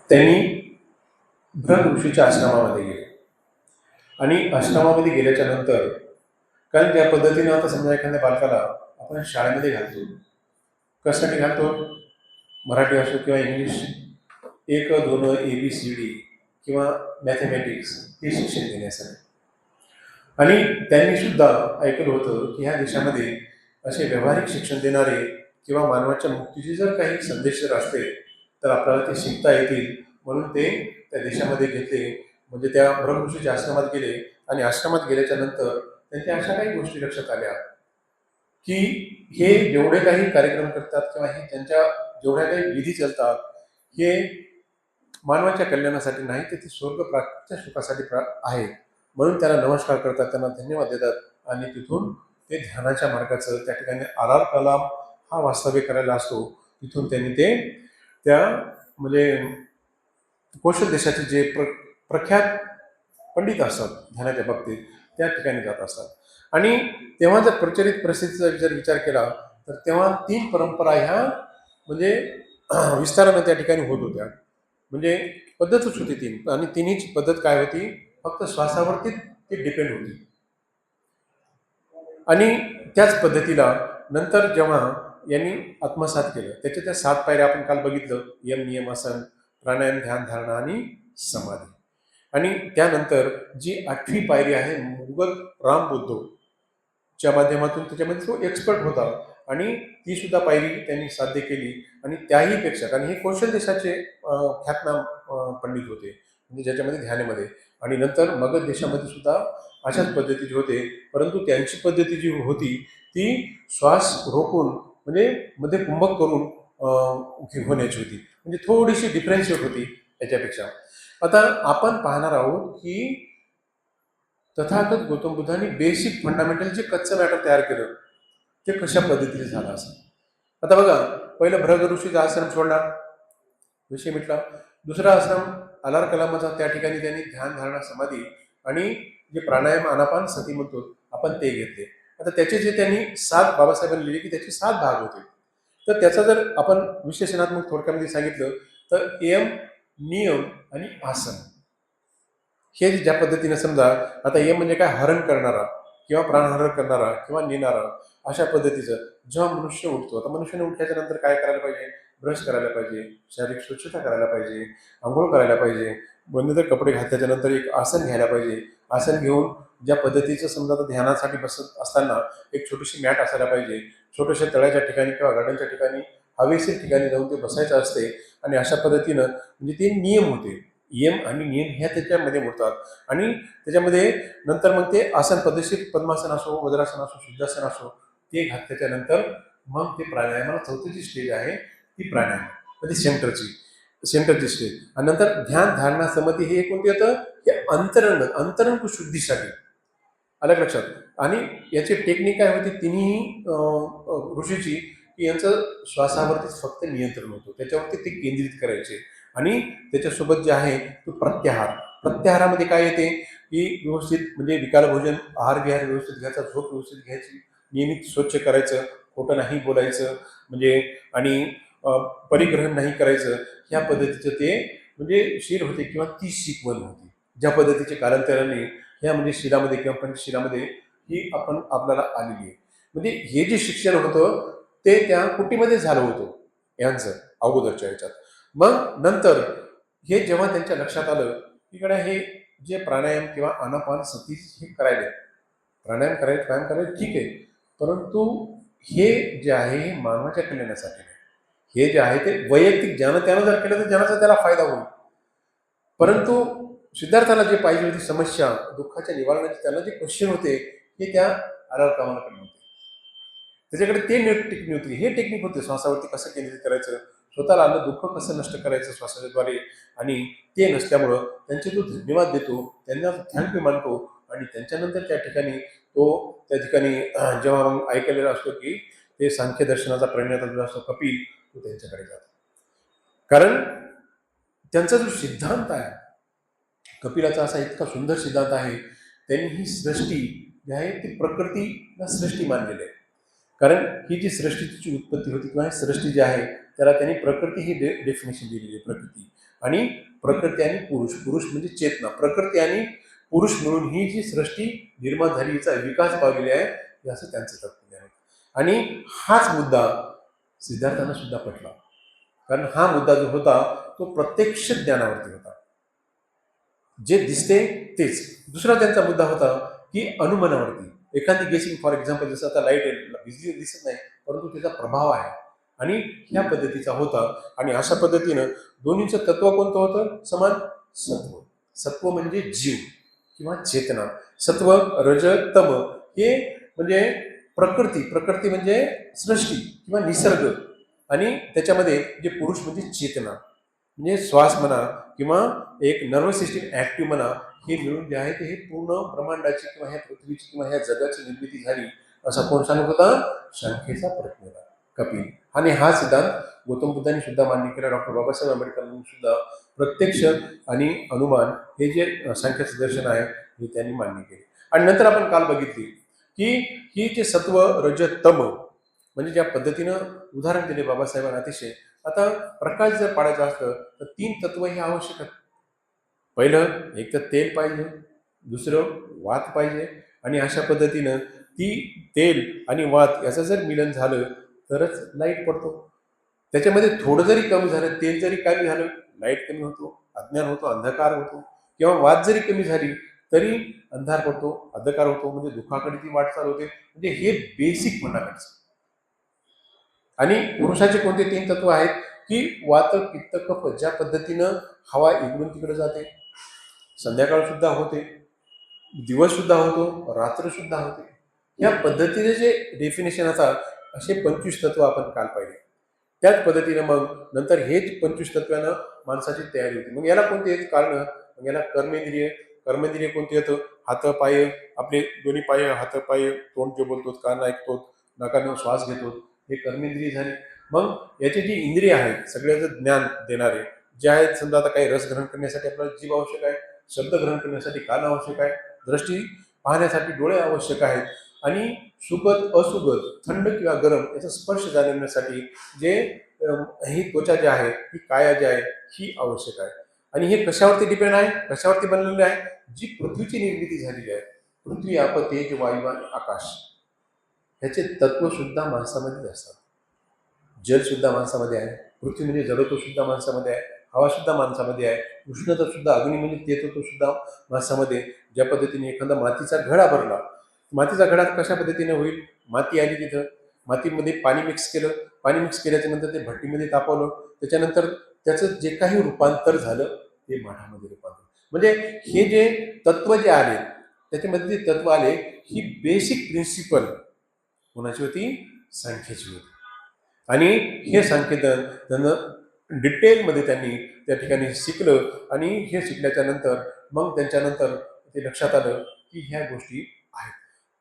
त्यांनी ब्रह्म ऋषीच्या आश्रमामध्ये गेले आणि आश्रमामध्ये गेल्याच्या नंतर, कारण त्या पद्धतीनं आता समजा एखाद्या बालकाला आपण शाळेमध्ये घालतो, कशासाठी घालतो? मराठी असो किंवा इंग्लिश, 1, 2 ABCD किंवा मॅथमॅटिक्स हे शिक्षण देण्यासाठी. आणि त्यांनी सुद्धा ऐकलं होतं की ह्या देशामध्ये असे व्यावहारिक शिक्षण देणारे किंवा मानवाच्या मुक्तीचे जर काही संदेश जर असते तर आपल्याला ते शिकता येतील, म्हणून ते त्या देशामध्ये घेतले. म्हणजे त्या ब्रह्मऋषीच्या आश्रमात गेले आणि आश्रमात गेल्याच्या नंतर त्यांच्या अशा काही गोष्टी लक्षात आल्या की हे जेवढे काही कार्यक्रम करतात किंवा हे त्यांच्या जेवढ्या काही विधी चालतात, हे मानवाच्या कल्याणासाठी नाही, तर ते स्वर्ग प्राप्तीच्या सुखासाठी आहेत. म्हणून त्याला नमस्कार करतात, त्यांना धन्यवाद देतात आणि तिथून ते ध्यानाच्या मार्गाचं त्या ठिकाणी आर कलाम हा वास्तव्य करायला असतो. तिथून त्यांनी ते त्या म्हणजे कौशल देशाचे जे प्रख्यात पंडित असतात ध्यानाच्या बाबतीत त्या ठिकाणी जात असतात. आणि तेव्हा जर प्रचलित परिस्थितीचा जर विचार केला तर तेव्हा 3 परंपरा ह्या म्हणजे विस्तारानं त्या ठिकाणी होत होत्या. म्हणजे पद्धतच होती 3, आणि तिन्हीची पद्धत काय होती? फक्त श्वासावरती ती डिपेंड होती. आणि त्याच पद्धतीला नंतर जेव्हा यांनी आत्मसात केलं, त्याच्या त्या 7 पायऱ्या आपण काल बघितलं: यम, नियम, आसन, प्राणायाम, ध्यान, धारणा आणि समाधी. आणि त्यानंतर जी 8वी पायरी आहे मुगल राम बुद्धच्या माध्यमातून, त्याच्यामध्ये तो एक्सपर्ट होता आणि ती सुद्धा पायरी त्यांनी साध्य केली. आणि त्याही पेक्षा, कारण हे कौशल देशाचे ख्यातनाम पंडित होते, म्हणजे ज्याच्यामध्ये ध्यानामध्ये, आणि नंतर मगध देशामध्ये सुद्धा अशाच पद्धतीचे होते. परंतु त्यांची पद्धती जी होती ती श्वास रोखून म्हणजे मध्ये कुंभक करून होण्याची होती, म्हणजे थोडीशी डिफरन्शिएट होती याच्यापेक्षा. आता आपण पाहणार आहोत की तथागत गौतम बुद्धांनी बेसिक फंडामेंटल जे कच्चं मॅटर तयार केलं ते कशा पद्धतीने झालं असं. आता बघा, पहिलं भृग ऋषीचा आश्रम सोडला, विषय मिटला. दुसरा आश्रम आलार कलामाचा, त्या ठिकाणी त्यांनी ध्यान, धारणा, समाधी आणि जे प्राणायाम, आनापान सती म्हणतो आपण ते घेतले. आता त्याचे जे त्यांनी 7 बाबासाहेबांनी लिहिले की त्याचे 7 भाग होते. तर त्याचा जर आपण विश्लेषणात्मक थोडक्यामध्ये सांगितलं तर यम, नियम आणि आसन हे ज्या पद्धतीने, समजा आता यम म्हणजे काय? हरण करणारा किंवा प्राणहरण करणारा किंवा नेणारा, अशा पद्धतीचं. जेव्हा मनुष्य उठतो, आता मनुष्याने उठल्याच्या नंतर काय करायला पाहिजे? ब्रश करायला पाहिजे, शारीरिक स्वच्छता करायला पाहिजे, आंघोळ करायला पाहिजे, बंदर कपडे घातल्याच्या नंतर एक आसन घ्यायला पाहिजे. आसन घेऊन ज्या पद्धतीचं, समजा आता ध्यानासाठी बसत असताना एक छोटीशी मॅट असायला पाहिजे, छोट्याशा तळ्याच्या ठिकाणी किंवा गार्डनच्या ठिकाणी हवेशीर ठिकाणी जाऊन ते बसायचं असते. आणि अशा पद्धतीनं म्हणजे ते नियम होते. यम आणि नियम ह्या त्याच्यामध्ये मोडतात. आणि त्याच्यामध्ये नंतर मग ते आसन, पद्धतशीर पद्मासन असो, वज्रासन असो, सिद्धासन असो, ते घातल्याच्या नंतर मग ते प्राणायामाला चौथी जी स्टेज आहे ती प्राणायाम, म्हणजे सेंटरची स्टेज. आणि नंतर ध्यान, धारणा, समाधी हे कोणते येतं? हे अंतरंग शुद्धीसाठी. अलग लक्षात. आणि याची टेक्निक काय होती तिन्ही ऋषीची, की यांचं श्वासावरतीच फक्त नियंत्रण होतं, त्याच्यावरती ते केंद्रित करायचे. आणि त्याच्यासोबत जे आहे तो प्रत्याहारामध्ये काय येते की व्यवस्थित म्हणजे विकाल भोजन, आहार विहार व्यवस्थित घ्यायचा, झोप व्यवस्थित घ्यायची, नियमित स्वच्छ करायचं, खोटं नाही बोलायचं, म्हणजे आणि परिग्रहण नाही करायचं. ह्या पद्धतीचं ते म्हणजे शील होते किंवा ती शिकवण होती, ज्या पद्धतीचे कालांतराने ह्या म्हणजे शिलामध्ये किंवा पंचशिलामध्ये ही आपण आपल्याला आलेली आहे. म्हणजे हे जे शिक्षण होतं ते त्या कुटीमध्ये झालं होतं यांचं अगोदरच्या ह्याच्यात. मग नंतर हे जेव्हा त्यांच्या लक्षात आलं तिकडे हे जे प्राणायाम किंवा आनापान सती हे करायला, प्राणायाम करायला ठीक आहे, परंतु हे जे आहे हे मानवाच्या कल्याणासाठी नाही. हे जे आहे ते वैयक्तिक ज्यानं त्यानं जर केलं तर ज्याचा त्याला फायदा होईल. परंतु सिद्धार्थाला जे पाहिजे होती समस्या, दुःखाच्या निवारणाचे त्याला जे क्वेश्चन होते हे त्या आरावकामाकडे नव्हते. त्याच्याकडे ते टेक्निक होती, हे टेक्निक होते श्वासावरती कसं केंद्रित करायचं, स्वतःला आलं दुःख कसं नष्ट करायचं श्वासाच्याद्वारे. आणि ते नसल्यामुळं त्यांचे तो धन्यवाद देतो, त्यांना थँक्यू मानतो. आणि त्यांच्यानंतर त्या ठिकाणी तो त्या ठिकाणी जेव्हा मग ऐकलेला असतो की ते सांख्य दर्शनाचा प्रणेता जो असतो कपिल, तो त्यांच्याकडे जातो. कारण त्यांचा जो सिद्धांत आहे कपिलाचा, असा इतका सुंदर सिद्धांत आहे. त्यांनी ही सृष्टी जी आहे ती प्रकृतीला सृष्टी मानलेली आहे. कारण ही जी सृष्टीची उत्पत्ती होती किंवा ही सृष्टी जी आहे त्याला त्यांनी प्रकृती ही डेफिनेशन दिलेली आहे. प्रकृती आणि प्रकृती आणि पुरुष, पुरुष म्हणजे चेतना, प्रकृती आणि पुरुष मिळून ही जी सृष्टी निर्माण झाली, हिचा विकास पावलेला आहे, हे असं त्यांचं तत्त्वज्ञान आहे. आणि हाच मुद्दा सिद्धार्थांना सुद्धा पटला, कारण हा मुद्दा जो होता तो प्रत्यक्ष ज्ञानावरती होता, जे दिसते तेच. दुसरा त्यांचा मुद्दा होता की अनुमानावरती, एखादी गेसिंग, फॉर एक्झाम्पल जसं आता लाईट बिजली दिसत नाही परंतु त्याचा प्रभाव आहे, आणि ह्या पद्धतीचा होता. आणि अशा पद्धतीनं दोन्हीचं तत्व कोणतं होतं समान? सत्व. सत्व म्हणजे जीव किंवा चेतना. सत्व रज तम हे म्हणजे प्रकृती, प्रकृती म्हणजे सृष्टी किंवा निसर्ग, आणि त्याच्यामध्ये जे पुरुष म्हणजे चेतना, म्हणजे श्वास म्हणा किंवा एक नर्वस सिस्टीम ऍक्टिव्ह म्हणा, हे मिळून जे आहे ते हे पूर्ण ब्रह्मांडाची किंवा ह्या पृथ्वीची किंवा ह्या जगाची निर्मिती झाली, असा कोण सांगत होता? सांख्याचा प्रतिनिधी कपिल. आणि हा सिद्धांत गौतम बुद्धांनी सुद्धा मान्य केला, डॉक्टर बाबासाहेब आंबेडकरांनी सुद्धा प्रत्यक्ष आणि अनुमान हे जे सांख्याचं दर्शन आहे हे त्यांनी मान्य केले. आणि नंतर आपण काल बघितली की ही जे सत्व रज तम म्हणजे ज्या पद्धतीनं उदाहरण दिले बाबासाहेबांना अतिशय. आता प्रकाश जर पाडायचा असतं तर 3 तत्व हे आवश्यक आहेत. पहिलं एक तर तेल पाहिजे, दुसरं वात पाहिजे, आणि अशा पद्धतीनं ती तेल आणि वात याचं जर मिलन झालं तरच लाईट पडतो. त्याच्यामध्ये थोडं जरी कमी झालं, तेल जरी कमी झालं, लाईट कमी होतो, अज्ञान होतो, अंधकार होतो, किंवा वात जरी कमी झाली तरी अंधार पडतो, अंधकार होतो, म्हणजे दुःखाकडे ती वाटचाल होते. म्हणजे हे बेसिक फंडामेंट्स. आणि पुरुषाचे कोणते 3 तत्व आहेत की वात पित्त कफ, ज्या पद्धतीनं हवा इकडून तिकडे जाते, संध्याकाळ सुद्धा होते, दिवस सुद्धा होतो, रात्र सुद्धा होते, या पद्धतीने जे डेफिनेशन असतात असे 25 तत्व आपण काल पाहिले. त्याच पद्धतीने मग नंतर हेच 25 तत्वानं माणसाची तयारी होती. मग याला कोणते आहेत कारण? मग याला कर्मेंद्रिय. कर्मेंद्रिय कोणते येतं? हात पाय, आपले दोन्ही पाय, हात पाय, तोंड जे बोलतो, कान ऐकतो, नाकाने श्वास घेतो, हे कर्मेंद्रिय झाले. मग याची जी इंद्रिय आहेत सगळ्याचं ज्ञान देणारे जे आहेत, समजा आता काही रस ग्रहण करण्यासाठी आपल्याला जीभ आवश्यक आहे, शब्द ग्रहण करण्यासाठी कान आवश्यक आहे, दृष्टी पाहण्यासाठी डोळे आवश्यक आहेत, आणि सुखद असुखद, थंड किंवा गरम याचा स्पर्श जाणवण्यासाठी जे ही त्वचा जी आहे, ही काया जी आहे, ही आवश्यक आहे. आणि हे कशावरती डिपेंड आहे? कशावरती बनलेले आहे? जी पृथ्वीची निर्मिती झालेली आहे, पृथ्वी, आप, तेज, वायू आणि आकाश, ह्याचे तत्व सुद्धा माणसामध्ये असतात. जल सुद्धा माणसामध्ये आहे, पृथ्वी म्हणजे जडत्व सुद्धा माणसामध्ये आहे, हवा सुद्धा माणसामध्ये आहे, उष्णता सुद्धा, अग्नी म्हणजे तेजत्व सुद्धा माणसामध्ये. ज्या पद्धतीने एखादा मातीचा घडा भरला, मातीचा घडा कशा पद्धतीने होईल? माती आली तिथं, मातीमध्ये पाणी मिक्स केलं, पाणी मिक्स केल्याच्या नंतर ते भट्टीमध्ये तापवलं, त्याच्यानंतर त्याचं जे काही रूपांतर झालं ते माठामध्ये रूपांतर. म्हणजे हे जे तत्व जे आले त्याच्यामध्ये जे तत्व आले, ही बेसिक प्रिन्सिपल कोणाची होती? सांख्याची होती. आणि हे सांख्यदन त्यांना डिटेलमध्ये त्यांनी त्या ठिकाणी शिकलं, आणि हे शिकल्याच्या नंतर मग त्यांच्यानंतर ते लक्षात आलं की ह्या गोष्टी आहेत.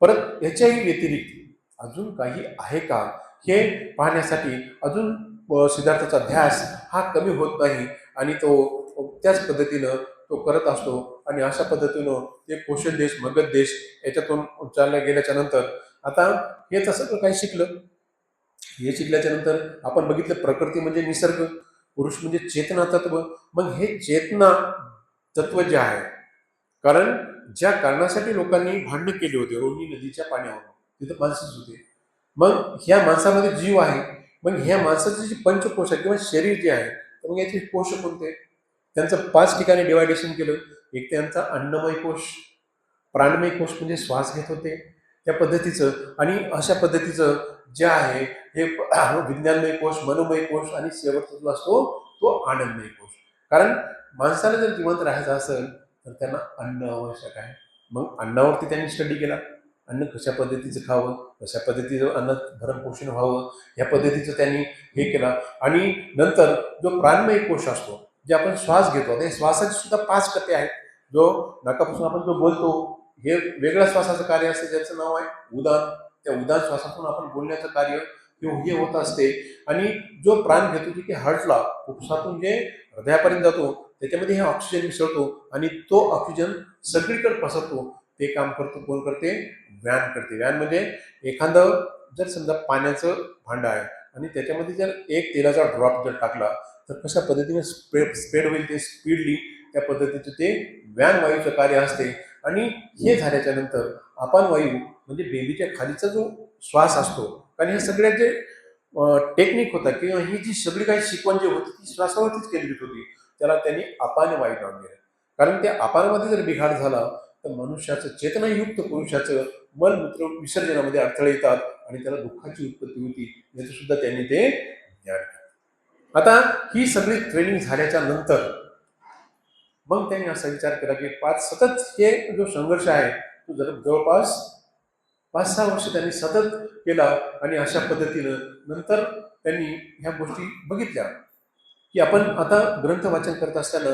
परत याच्याही व्यतिरिक्त अजून काही आहे का हे पाहण्यासाठी अजून सिद्धार्थाचा ध्यास हा कमी होत नाही, आणि तो त्याच पद्धतीनं तो करत असतो. आणि अशा पद्धतीनं ते पोषण देश, मगध देश याच्यातून चालल्या गेल्याच्या नंतर आता हे तसं सगळं काही शिकलं. हे शिकल्याच्या नंतर आपण बघितलं प्रकृती म्हणजे निसर्ग, पुरुष म्हणजे चेतना तत्व. मग हे चेतना तत्व जे आहे, कारण ज्या कारणासाठी लोकांनी भांडण केले होते रोहिणी नदीच्या पाण्यावर, तिथं माणसंच होते. मग ह्या माणसामध्ये जीव आहे. मग ह्या माणसाचे जे पंचकोश आहे किंवा शरीर जे आहे, तर मग याचे कोश कोणते? त्यांचं 5 ठिकाणी डिवायडेशन केलं. एक त्यांचा अन्नमय कोश, प्राणमय कोश म्हणजे श्वास घेत होते त्या पद्धतीचं, आणि अशा पद्धतीचं जे आहे हे विज्ञानमय कोश, मनोमय कोश, आणि शेवटचा जो असतो तो आनंदमय कोश. कारण माणसाला जर जिवंत राहायचं असेल तर त्यांना अन्न आवश्यक आहे. मग अन्नावरती त्यांनी स्टडी केला, अन्न कशा पद्धतीचं खावं, कशा पद्धतीचं अन्न भरण पोषण व्हावं, या पद्धतीचं त्यांनी हे केलं. आणि नंतर जो प्राणमय कोश असतो, जे आपण श्वास घेतो, ते श्वासाचे सुद्धा 5 टप्पे आहेत. जो नाकापासून आपण जो बोलतो, हे वेगळ्या श्वासाचं कार्य असते, ज्याचं नाव आहे उदान. त्या उदान श्वासातून आपण बोलण्याचं कार्य हे होत असते. आणि जो प्राण घेतो जे की हार्टला, फुफ्फुसातून जे हृदयापर्यंत जातो, त्याच्यामध्ये हे ऑक्सिजन मिसळतो, आणि तो ऑक्सिजन सगळीकडे पसरतो. ते काम करतो कोण करते? व्यान करते. व्यान म्हणजे एखादं जर समजा पाण्याचं भांडं आहे आणि त्याच्यामध्ये जर एक तेलाचा ड्रॉप जर टाकला तर कशा पद्धतीने स्प्रेड होईल ते स्पीडली त्या पद्धतीचं ते व्यान वायूचं कार्य असते. आणि हे झाल्याच्या नंतर आपण वायू म्हणजे बेबीच्या खालीचा जो श्वास असतो, कारण हे सगळ्या जे टेक्निक होता किंवा ही जी सगळी काही शिकवण जी होती ती श्वासावरतीच केंद्रित होती. त्याला त्यांनी अपान वायू नाव दिलं. कारण त्या अपानामध्ये जर बिघाड झाला तर मनुष्याचं चेतनायुक्त पुरुषाचं मलमूत्र विसर्जनामध्ये अडथळे येतात आणि त्याला दुःखाची उत्पत्ती होती. याचं सुद्धा त्यांनी ते ज्ञान घेतलं. आता ही सगळी ट्रेनिंग झाल्याच्या नंतर मग त्यांनी असा विचार केला की सतत हे जो संघर्ष आहे तो जवळपास 5-6 वर्ष त्यांनी सतत केला. आणि अशा पद्धतीनं नंतर त्यांनी ह्या गोष्टी बघितल्या की आपण आता ग्रंथ वाचन करत असताना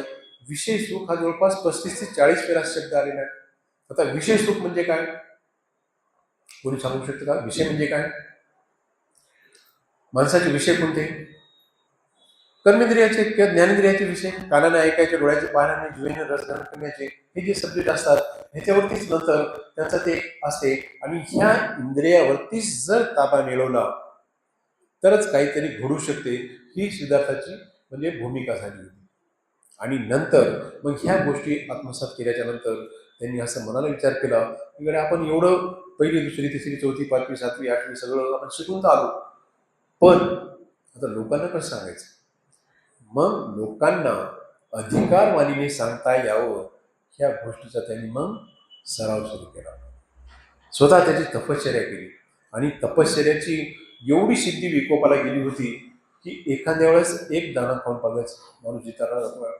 विषय सुख हा जवळपास 35 ते 40 वेळा शब्द आलेला आहे. आता विषय सुख म्हणजे काय, कोणी सांगू शकतं का? विषय म्हणजे काय? माणसाचे विषय कोणते? कर्मेंद्रियाचे किंवा ज्ञानेंद्रियाचे विषय, कानाने ऐकायचे, डोळ्याचे पाहण्याने, जिभेने रस ग्रहण करण्याचे, हे जे सब्जेक्ट असतात ह्याच्यावरतीच नंतर त्यांचं ते असते. आणि ह्या इंद्रियावरतीच जर ताबा मिळवला तरच काहीतरी घडू शकते, ही सिद्धार्थाची म्हणजे भूमिका झाली होती. आणि नंतर मग ह्या गोष्टी आत्मसात केल्याच्या नंतर त्यांनी असं मनाला विचार केला की आपण एवढं पहिली दुसरी तिसरी चौथी पाचवी सातवी आठवी सगळं आपण शिकून तर आलो, पण आता लोकांना कसं सांगायचं? मग लोकांना अधिकारवाणीने सांगता यावं ह्या गोष्टीचा त्यांनी मग सराव सुरू केला. स्वतः त्याची तपश्चर्या केली. आणि तपश्चर्याची एवढी सिद्धी विकोपाला गेली होती की एखाद्या वेळेस एक दाणा खाऊन बघायचं माणूस जिताना जातो.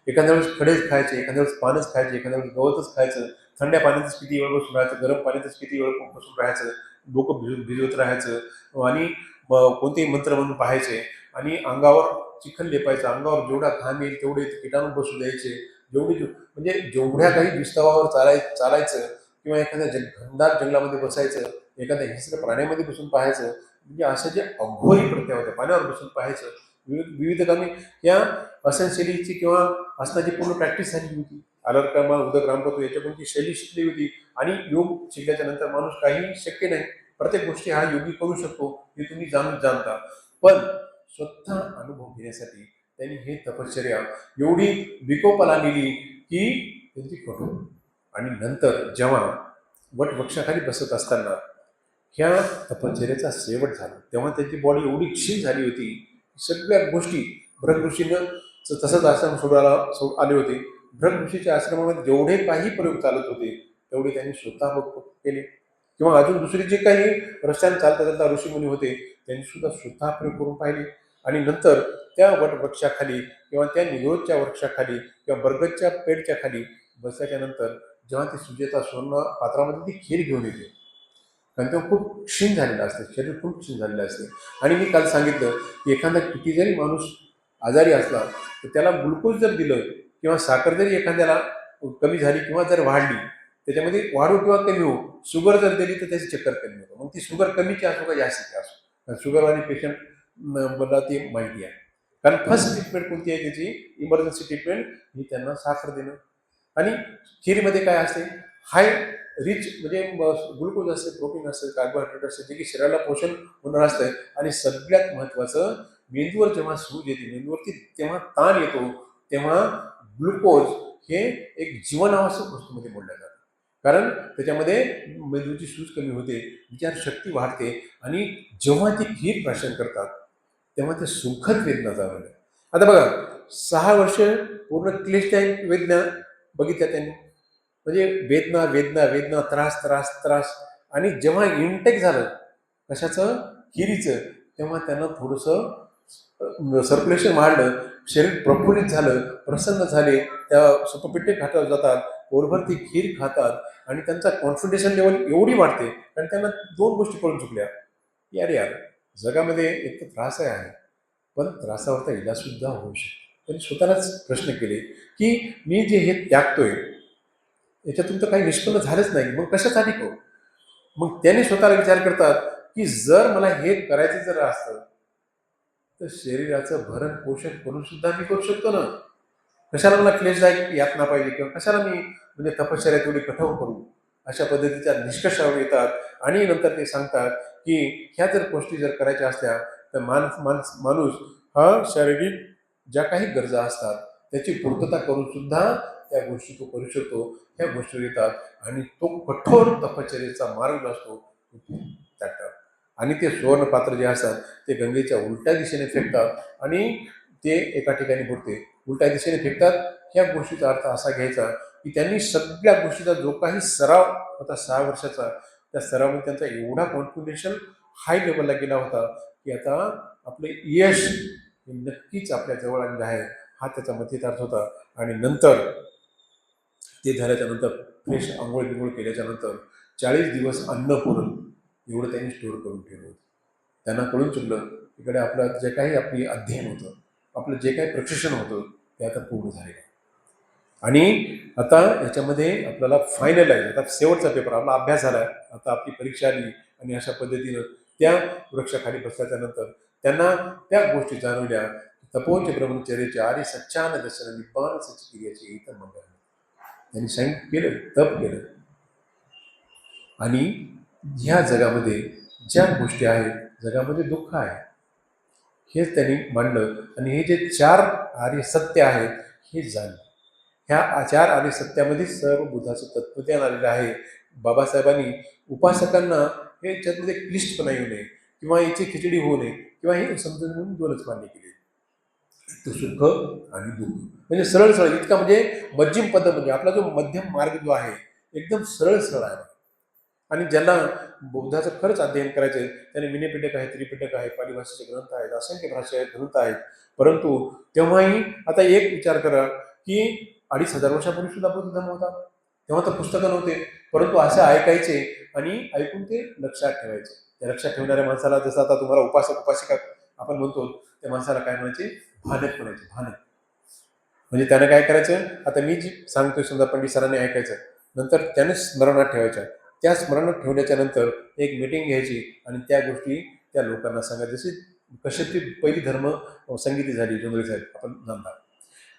एखाद्या वेळेस खडेच खायचे, एखाद्या वेळेस पानच खायचे, एखाद्या वेळेस गवतच खायचं, थंड्या पाण्यातच किती वेळ बसून राहायचं, गरम पाण्यातच किती वेळ बसून राहायचं, डोकं भिजवत राहायचं आणि कोणतेही मंत्र म्हणून पाहायचे. आणि अंगावर चिखल लेपायचं, अंगावर जेवढा घाम येईल तेवढे किटाणू बसू द्यायचे, म्हणजे जेवढ्या काही विस्तवावर चालायचं किंवा एखाद्या घनदाट जंगलामध्ये बसायचं, एखाद्या हिंस्र प्राण्यामध्ये बसून पाहायचं, म्हणजे अशा जे अघोरी प्रत्या होत्या, पाण्यावर बसून पाहायचं. विविध कामी या आसनशैलीची किंवा आसनाची पूर्ण प्रॅक्टिस झाली होती. आलरकामा उदक रामपतो याच्याकडून ती शैली शिकली होती. आणि योग शिकल्याच्या नंतर माणूस काही शक्य नाही, प्रत्येक गोष्टी हा योगी करू शकतो हे तुम्ही जाणता. पण स्वतः अनुभव घेण्यासाठी त्यांनी हे तपश्चर्या एवढी विकोपाला नेली की त्यांची कठोर. आणि नंतर जेव्हा वटवृक्षाखाली बसत असताना ह्या तपश्चर्याचा शेवट झाला तेव्हा त्यांची बॉडी एवढी क्षीण झाली होती. सगळ्या गोष्टी भृग ऋषीनं तसंच आश्रम सोडायला आले होते. भृग ऋषीच्या आश्रमामध्ये जेवढे काही प्रयोग चालत होते तेवढे त्यांनी स्वतः केले. किंवा अजून दुसरे जे काही रस्त्याने चालता ऋषीमुनी होते त्यांनी सुद्धा स्वतः प्रयोग करून पाहिले. आणि नंतर त्या वटवृक्षाखाली किंवा त्या निगोजच्या वृक्षाखाली किंवा बरगदच्या पेडच्या खाली बसल्याच्या नंतर जेव्हा ती सुजेता स्वर्ण पात्रामध्ये ती खीर घेऊन येते, कारण तेव्हा खूप क्षीण झालेला असते, शरीर खूप क्षीण झालेलं असते. आणि मी काल सांगितलं की एखादा किती जरी माणूस आजारी असला तर त्याला ग्लुकोज जर दिलं किंवा साखर जरी एखाद्याला कमी झाली किंवा जर वाढली, त्याच्यामध्ये वाढो किंवा कमी हो, शुगर जर दिली तर त्याची चक्कर कमी होतं. मग ती शुगर कमीची असो का जास्तीची असो, कारण शुगरवाली पेशंट मला ती माहिती आहे. कारण फर्स्ट ट्रीटमेंट कोणती आहे त्याची, इमर्जन्सी ट्रीटमेंट ही त्यांना साखर देणं. आणि खीरमध्ये काय असते, हाय रिच म्हणजे ग्लुकोज असते, प्रोटीन असते, कार्बोहायड्रेट असते, जे की शरीराला पोषण होणार असतं. आणि सगळ्यात महत्त्वाचं, मेंदूवर जेव्हा सूज येते, मेंदूवरती तेव्हा ताण येतो, तेव्हा ग्लुकोज हे एक जीवनावश्यक वस्तूमध्ये बोललं जातं. कारण त्याच्यामध्ये मेंदूची सूज कमी होते, विचारशक्ती वाढते. आणि जेव्हा ती खीर प्राशन करतात तेव्हा ते सुखद वेदना जाणवल्या. आता बघा, 6 वर्ष पूर्ण क्लिष्टाईन वेदना बघितल्या त्यांनी, म्हणजे वेदना वेदना वेदना, त्रास त्रास त्रास. आणि जेव्हा इनटेक झालं कशाचं, खिरीचं, तेव्हा त्यांना थोडंसं सर्क्युलेशन वाढलं, शरीर प्रफुल्लित झालं, प्रसन्न झाले, त्या सुपपिट्टे खातात जातात, पोटभर ती खीर खातात. आणि त्यांचा कॉन्फिडेशन लेवल एवढी वाढते, कारण त्यांना 2 गोष्टी कळून चुकल्या की अरे यार, जगामध्ये एक तर त्रास आहे, पण त्रासावरचा इलाज सुद्धा होऊ शकतो. त्यांनी स्वतःलाच प्रश्न केले की मी जे हे त्यागतोय याच्यातून तर काही निष्पन्न झालंच नाही, मग कशासाठी करू? मग त्याने स्वतःला विचार करतात की जर मला हे करायचं जर असतं तर शरीराचं भरण पोषण करून सुद्धा मी करू शकतो ना. कशाला मला क्लेशदायक यातना पाहिजे, किंवा कशाला मी म्हणजे तपश्चर्या तेवढी कठोर करू, अशा पद्धतीच्या निष्कर्षावर येतात. आणि नंतर ते सांगतात की ह्या जर गोष्टी जर करायच्या असल्या तर माणूस हा शारीरिक ज्या काही गरजा असतात त्याची पूर्तता करून सुद्धा त्या गोष्टी तो करू शकतो. ह्या गोष्टी येतात आणि तो कठोर तपश्चर्येचा मार्ग असतो तो त्यात. आणि ते सुवर्णपात्र जे असतात ते गंगेच्या उलट्या दिशेने फेकतात आणि ते एका ठिकाणी बुडते. उलट्या दिशेने फेकतात. ह्या गोष्टीचा अर्थ असा घ्यायचा की त्यांनी सगळ्या गोष्टीचा जो काही सराव होता 6 वर्षाचा, त्या सरावामध्ये त्यांचा एवढा कॉन्फिडेन्शियल हाय लेवलला गेला होता की आता आपले यश हे नक्कीच आपल्या जवळ आलेलं आहे, हा त्याचा मतितार्थ होता. आणि नंतर ते झाल्याच्या नंतर फ्रेश आंघोळ बिंघोळ केल्याच्या नंतर 40 दिवस अन्न पुरण एवढं त्यांनी स्टोअर करून ठेवलं होतं. त्यांना कळून चुकलं इकडे आपलं जे काही आपली अध्ययन होतं, आपलं जे काही प्रशिक्षण होतं ते आता पूर्ण झालेलं आहे. आणि आता याच्यामध्ये आपल्याला फायनल आहे, आता शेवटचा पेपर आपला अभ्यास झाला आहे, आता आपली परीक्षा आली आणि अशा पद्धतीनं त्या वृक्षाखाली बसल्याच्या नंतर त्यांना त्या गोष्टी जाणवल्या. तपोचे ब्रह्मचर्याचे आर्य सच्चान दर्शन निब्बाण सच्चिक्रियाचे इतर मंगल त्यांनी सांगितलं केलं, तप केलं. आणि ह्या जगामध्ये ज्या गोष्टी आहेत, जगामध्ये दुःख आहे हेच त्यांनी मांडलं आणि हे जे 4 आर्य सत्य आहेत हे जाणलं. ह्या 4 आर्य सत्यामध्ये सर्व बुद्धाचं तत्वज्ञान आलेलं आहे. बाबासाहेबांनी उपासकांना हे याच्यामध्ये क्लिष्टपणा येऊ नये किंवा याची खिचडी होऊ नये किंवा हे समजून म्हणून 2च मान्य केले, तो सुख आणि दुःख. म्हणजे सरळ सरळ इतका म्हणजे मध्यम पद, म्हणजे आपला जो मध्यम मार्ग जो आहे एकदम सरळ सरळ आहे. आणि ज्यांना बौद्धाचं खरंच अध्ययन करायचं आहे त्याने विनयपिटक आहे, त्रिपिटक आहे, पाली भाषेचे ग्रंथ आहेत, असंख्य भाषा ग्रंथ आहेत. परंतु तेव्हाही आता एक विचार करा की 2500 वर्षापूर्वी सुद्धा बौद्ध धर्म होता, तेव्हा तर पुस्तकं नव्हते. परंतु असं ऐकायचे आणि ऐकून ते लक्षात ठेवायचे. त्या लक्षात ठेवणाऱ्या माणसाला, जसं आता तुम्हाला उपासक उपासिका आपण म्हणतो, त्या माणसाला काय म्हणायचे? भानक म्हणायचे. भानक म्हणजे त्यानं काय करायचं, आता मी जी सांगतोय समजा पंडित सरांनी ऐकायचं, नंतर त्याने स्मरणात ठेवायच्या. त्या स्मरणात ठेवल्याच्या नंतर एक मीटिंग घ्यायची आणि त्या गोष्टी त्या लोकांना सांगायचं. जशी कशी ती पहिली धर्म संगीती झाली जोंधळे साहेब आपण जाणता.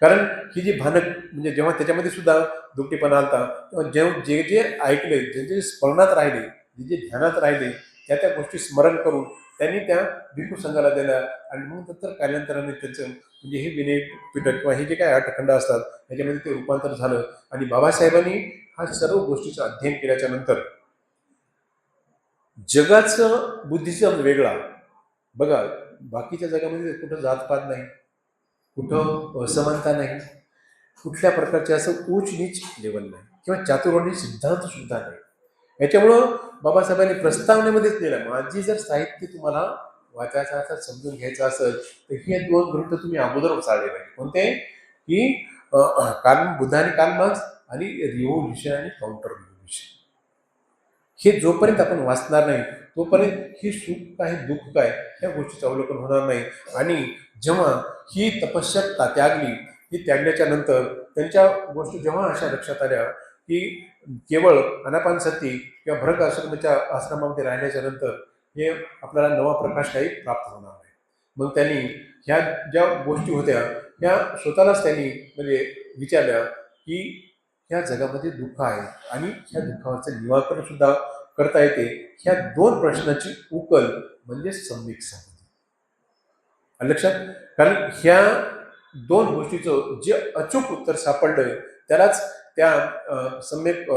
कारण ही जी भानक म्हणजे जेव्हा त्याच्यामध्ये सुद्धा दुपटीपणा आलता, तेव्हा जे जे ऐकले, जे जे स्मरणात राहिले, जे जे ध्यानात राहिले, त्या त्या गोष्टी स्मरण करून त्यांनी त्या भिक्खू संघाला दिल्या. आणि मग नंतर कालांतराने त्यांचं म्हणजे हे विनय पिटक किंवा हे जे काही आठखंड असतात त्याच्यामध्ये ते रूपांतर झालं. आणि बाबासाहेबांनी हा सर्व गोष्टीचं अध्ययन केल्याच्या नंतर जगाचं बुद्धिझम वेगळा. बघा बाकीच्या जगामध्ये कुठं जातपात नाही, कुठं असमानता नाही, कुठल्या प्रकारचे असं उच्च नीच लेवल नाही किंवा चातुर्वर्णी सिद्धांत सुद्धा नाही. याच्यामुळं बाबासाहेबांनी प्रस्तावनेमध्येच दिलं, माझी जर साहित्य तुम्हाला वाचायचं असेल, समजून घ्यायचं असेल तर हे 2 ग्रंथ तुम्ही अगोदर चालले पाहिजे. कोणते? की बुद्धाने काल मार्क्स आणि रिव्होल्युशन आणि काउंटर रिव्होल्युशन. हे जोपर्यंत आपण वाचणार नाही तोपर्यंत ही सुख काय दुःख काय या गोष्टीचं अवलोकन होणार नाही. आणि जेव्हा ही तपश्चर्या त्यागली, ही त्यागल्याच्या नंतर त्यांच्या गोष्टी जेव्हा अशा लक्षात आल्या की केवळ अनापानसती किंवा भरत आश्रमाच्या आश्रमामध्ये राहिल्याच्या नंतर हे आपल्याला नवा प्रकाश काही प्राप्त होणार नाही. मग त्यांनी ह्या ज्या गोष्टी होत्या त्या स्वतःलाच त्यांनी म्हणजे विचारल्या की ह्या जगामध्ये दुःख आहे आणि ह्या दुःखावरचं निराकरण सुद्धा करता येते. ह्या 2 प्रश्नाची उकल म्हणजे सम्यक समाधी. लक्षात, कारण ह्या 2 गोष्टीचं जे अचूक उत्तर सापडलं त्यालाच त्या सम्यक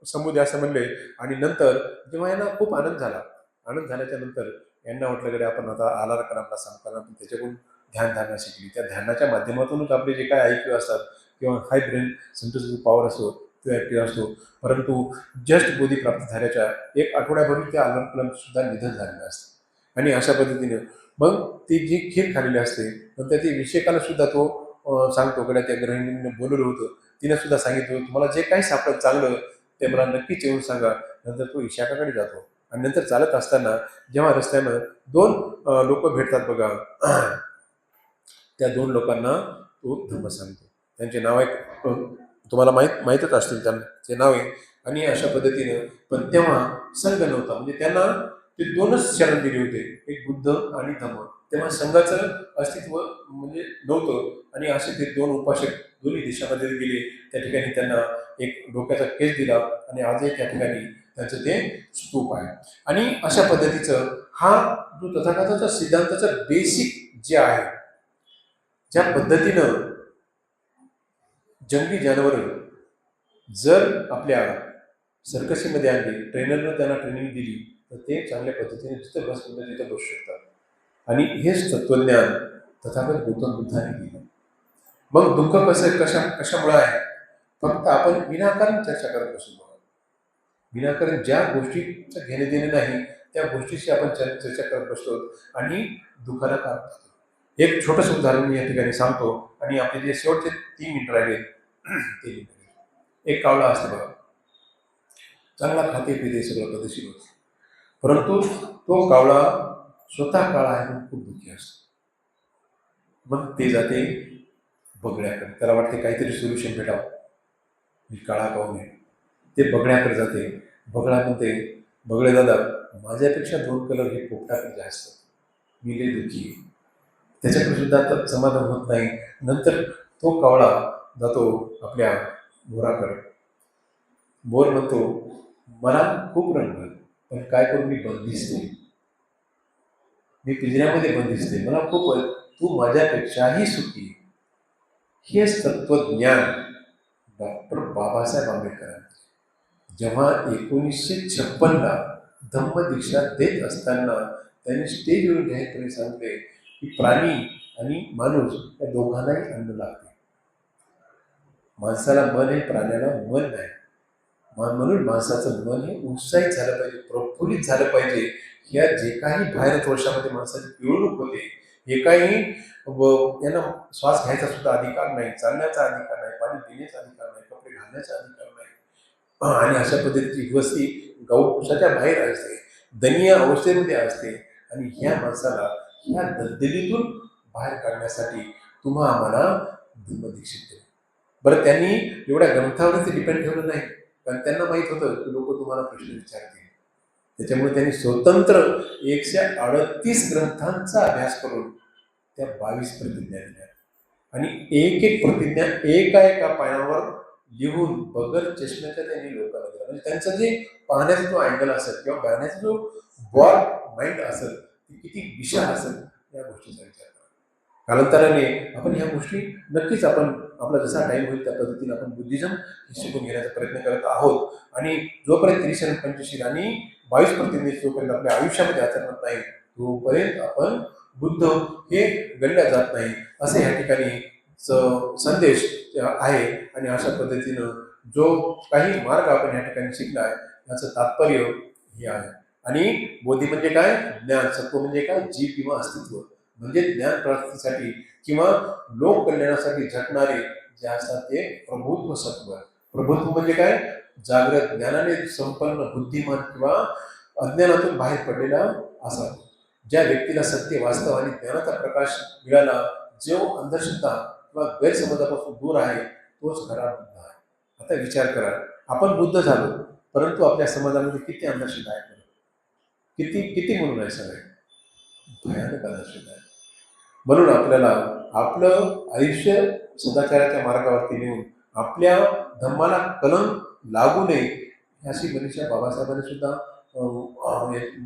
समुदाय असं म्हणले. आणि नंतर जेव्हा यांना खूप आनंद झाला, आनंद झाल्याच्या नंतर यांना वाटलं कडे आपण आता आलार करामला सांगताना आपण त्याच्याकडून ध्यानधारणा शिकली. त्या ध्यानाच्या माध्यमातूनच आपले जे काय ऐक्यू असतात किंवा हाय ब्रेन सेंटर्सची पॉवर असतो तो ॲक्टिव्ह असतो. परंतु जस्ट बोधी प्राप्त झाल्याच्या 1 आठवड्याभरात त्या आलार कलाम सुद्धा निधन झालेलं असतं. आणि अशा पद्धतीने मग ती जी खीर खाल्लेली असते नंतर ती विषयकाला सुद्धा तो सांगतो कडे त्या गृहिणीने बोलवलं होतं, तिने सुद्धा सांगितलं तुम्हाला जे काही सापडत चांगलं ते मला नक्कीच येऊन सांगा. नंतर तो विशाखाकडे जातो आणि नंतर चालत असताना जेव्हा रस्त्यानं 2 लोक भेटतात बघा, त्या 2 लोकांना तो धर्म सांगतो. त्यांचे नाव आहे तुम्हाला माहीतच असतील त्यांचे नाव आहे. आणि अशा पद्धतीनं पण तेव्हा संघ नव्हता, म्हणजे त्यांना ते 2च शरण दिले होते, एक बुद्ध आणि धम्म. तेव्हा संघाचं अस्तित्व म्हणजे नव्हतं. आणि असे ते 2 उपासक दोन्ही देशामध्ये गेले. त्या ठिकाणी त्यांना एक डोक्याचा केस दिला आणि आजही त्या ठिकाणी त्यांचं ते स्तूप आहे. आणि अशा पद्धतीचं हा जो तथागताचा सिद्धांताचा बेसिक जे आहे, ज्या पद्धतीनं जंगली जनावर जर आपल्या सर्कसीमध्ये आणली, ट्रेनरनं त्यांना ट्रेनिंग दिली, तर ते चांगल्या पद्धतीने जिथं बसलं तिथं बसू शकतात. आणि हेच तत्वज्ञान तथागत गौतम बुद्धाने दिलं. मग दुःख कशामुळे आहे? फक्त आपण विनाकारण चर्चा करत बसू. विनाकारण ज्या गोष्टीचं घेणे देणे नाही त्या गोष्टीशी आपण चर्चा करत बसतो आणि दुःखाला कारण असतो. एक छोटंसं उदाहरण मी या ठिकाणी सांगतो आणि आपले जे शेवटचे 3 मिनिट राहिले ते एक कावळा असतो बघा, चांगला खाते पिते सगळं पद्धतशीर होतं, परंतु तो कावळा स्वतः काळा आहे म्हणून खूप दुःखी असतो. मग ते जाते बगळ्याकडे, त्याला वाटते काहीतरी सोल्युशन भेटावं, मी काळा काहून आहे. ते बगळ्याकडे जाते. बगळा म्हणते, बगळे दादा माझ्यापेक्षा 2 कलर हे पोपटाकडे जास्त, मी लई दुःखी आहे. त्याच्याकडे सुद्धा आता समाधान होत नाही. नंतर तो कावळा जातो आपल्या मोराकडे. मोर म्हणतो, मला खूप रंग, पण काय करू, मी बंदिस्त, मी पिंजऱ्यामध्ये बंदिस्त, मला खूप, तू माझ्यापेक्षाही सुखी. हेच तत्वज्ञान डॉक्टर बाबासाहेब आंबेडकर जेव्हा 1956ला धम्मदीक्षा देत असताना त्यांनी स्टेजवर जाहीरपणे सांगितले की प्राणी आणि माणूस या दोघांनाही अन्न लागते. माणसाला मन आहे, प्राण्याला मन नाही. म्हणून माणसाचं मन हे उत्साहित झालं पाहिजे, प्रफुल्लित झालं पाहिजे. या जे काही भारतवर्षामध्ये माणसाची पिळवणूक होते, हे काही यांना श्वास घ्यायचा सुद्धा अधिकार नाही, चालण्याचा अधिकार नाही, पाणी पिण्याचा अधिकार नाही, कपडे घालण्याचा अधिकार नाही, आणि अशा पद्धतीची वस्ती गौकुशाच्या बाहेर असते, दयनीय अवस्थेमध्ये असते. आणि ह्या माणसाला ह्या दलदलीतून बाहेर काढण्यासाठी तुम्हा आम्हाला धर्मदीक्षित केलं. बरं, त्यांनी एवढ्या ग्रंथावरच डिपेंड ठेवलं नाही, कारण त्यांना माहीत होतं की लोक तुम्हाला प्रश्न विचारतील. त्याच्यामुळे त्यांनी स्वतंत्र 138 ग्रंथांचा अभ्यास करून त्या 22 प्रतिज्ञा दिल्या. आणि एक एक प्रतिज्ञा एका पानावर लिहून बगर चष्म्याच्या त्यांनी लोकांना दिला. म्हणजे त्यांचं जे पाहण्याचा जो अँगल असेल किंवा पाहण्याचा जो ब्रॉड माइंड असेल, ती किती विशाल असेल या गोष्टीचा विचार करा. कालांतराने आपण ह्या गोष्टी नक्कीच आपण आपला जसा टाईम होईल त्या पद्धतीने आपण बुद्धिझम शिकून घेण्याचा प्रयत्न करत आहोत. आणि जोपर्यंत 30 आणि 25 आणि 22 प्रतिज्ञा जोपर्यंत आपल्या आयुष्यामध्ये आचरणात नाही, तोपर्यंत आपण बुद्ध हे गणल्या जात नाही, असे या ठिकाणी संदेश आहे. आणि अशा पद्धतीनं जो काही मार्ग आपण या ठिकाणी शिकला आहे याचं तात्पर्य हे आहे. आणि बोधी म्हणजे काय? ज्ञान. सत्व म्हणजे काय? जीव किंवा अस्तित्व. म्हणजे ज्ञान प्राप्तीसाठी किंवा लोक कल्याणासाठी झटणारे जे असतात ते प्रभुत्व सत्व. प्रभुत्व म्हणजे काय? जागृत ज्ञानाने संपन्न बुद्धिमान किंवा अज्ञानातून बाहेर पडलेला असा ज्या व्यक्तीला सत्य, वास्तव आणि ज्ञानाचा प्रकाश मिळाला, जो अंधश्रद्धा किंवा गैरसमजापासून दूर आहे, तोच खरा बुद्ध आहे. आता विचार करा, आपण बुद्ध झालो, परंतु आपल्या समाजामध्ये किती अंधश्रद्धा आहे, किती किती म्हणून आहे सगळे भयानक अंधश्रद्धा आहे. म्हणून आपल्याला आपलं आयुष्य सदाचाराच्या मार्गावरती नेऊन आपल्या धम्माला कलंक लागू नये अशी मनीषा बाबासाहेबांनी सुद्धा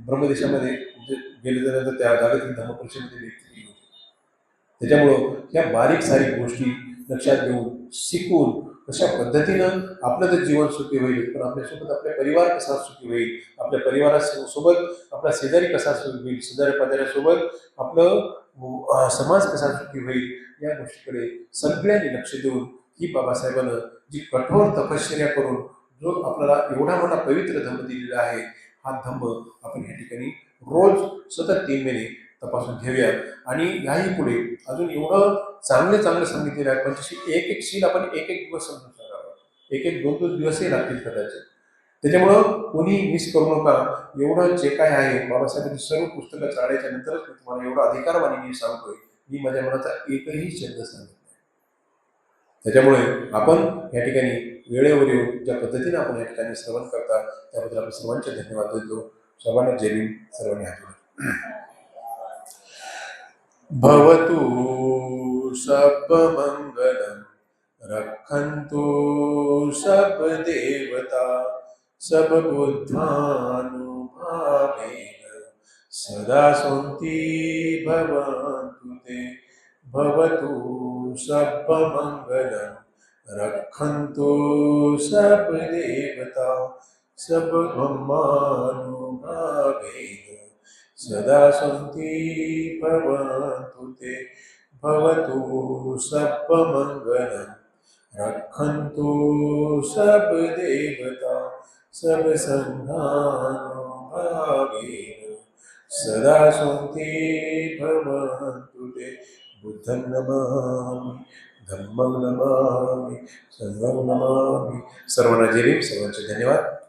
ब्रह्मदेशामध्ये गेल्यानंतर त्या जागतिक धम्म परिषदेमध्ये व्यक्त केली होती. त्याच्यामुळं ह्या बारीक सारीक गोष्टी लक्षात घेऊन शिकून कशा पद्धतीनं आपलं तर जीवन सुखी होईल, पण आपल्यासोबत आपल्या परिवार कसा सुखी होईल, आपल्या परिवारासोबत आपला शेजारी कसा सुखी होईल, शेजारी पाजाऱ्यासोबत आपलं समाज कसा सुखी होईल, या गोष्टीकडे सगळ्यांनी लक्ष देऊन ही बाबासाहेबांनं जी कठोर तपश्चर्या करून जो आपल्याला एवढा मोठा पवित्र धम्म दिलेला आहे, हा धम्म आपण या ठिकाणी रोज सतत 3 महिने तपासून घेऊया. आणि याही पुढे अजून एवढं चांगलं सांगितलेलं आहे, पण एक शील आपण एक दिवस समजून सांगावं, एक 2 दिवसही लागतील कदाचित. त्याच्यामुळं कोणी मिस करू नका. एवढं जे काय आहे बाबासाहेबांची सर्व पुस्तकं चाळायच्या नंतरच मी तुम्हाला एवढा अधिकारवाणी मी सांगतोय, मी माझ्या मनाचा एकही शब्द सांगत नाही. त्याच्यामुळे आपण या ठिकाणी वेळेवर येऊन ज्या पद्धतीने आपण या ठिकाणी श्रवण करता त्याबद्दल आपण सर्वांचे धन्यवाद देतो. सर्वांना जय भीम, सर्वांनी हात जोडा. भवतु सब मंगलम रक्षन्तु सब देवता सब बुद्धानुभावेन सदा शान्ति भवन्तु ते भवतु सर्वमङ्गलं रक्षन्तु सर्वदेवता सर्वब्रह्मानुभावेन सदा शान्ति भवन्तु ते भवतु सर्वमङ्गलं रक्षन्तु सर्वदेवता सर्वसङ्घानुभावेन सदा शान्ति भवन्तु ते बुद्धं नमामि धम्मं नमामि संघं नमामि सर्वांना जय भीम सर्वांचे धन्यवाद.